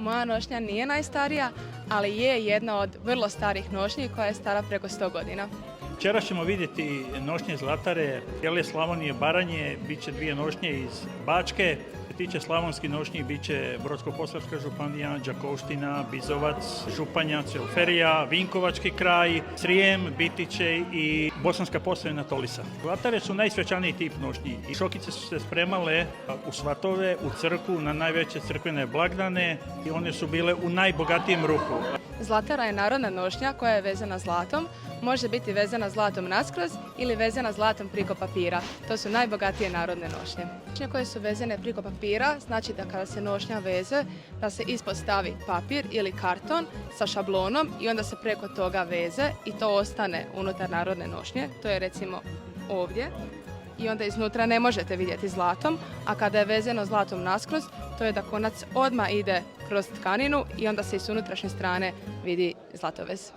Moja nošnja nije najstarija, ali je jedna od vrlo starih nošnji koja je stara preko 100 godina. Včera ćemo vidjeti nošnje Zlatare, cijele Slavonije, Baranje, bit će 2 nošnje iz Bačke. Što se tiče slavonskih nošnji, bit će Brodsko-posavska županija, Đakovština, Bizovac, Županja, Cvelferija, Vinkovački kraj, Srijem, biti će i Bosanska Posavina, Tolisa. Zlatare su najsvečaniji tip nošnji i šokice su se spremale u svatove, u crkvu, na najveće crkvene blagdane i one su bile u najbogatijem ruhu. Zlatara je narodna nošnja koja je vezana zlatom, može biti vezana zlatom naskroz ili vezana zlatom priko papira. To su najbogatije narodne nošnje. Nošnje koje su vezane priko papira znači da kada se nošnja veze, da se ispod stavi papir ili karton sa šablonom i onda se preko toga veze i to ostane unutar narodne nošnje. To je recimo ovdje. I onda iznutra ne možete vidjeti zlatom, a kada je vezano zlatom naskroz, to je da konac odmah ide kroz tkaninu i onda se i s unutrašnje strane vidi zlatovez.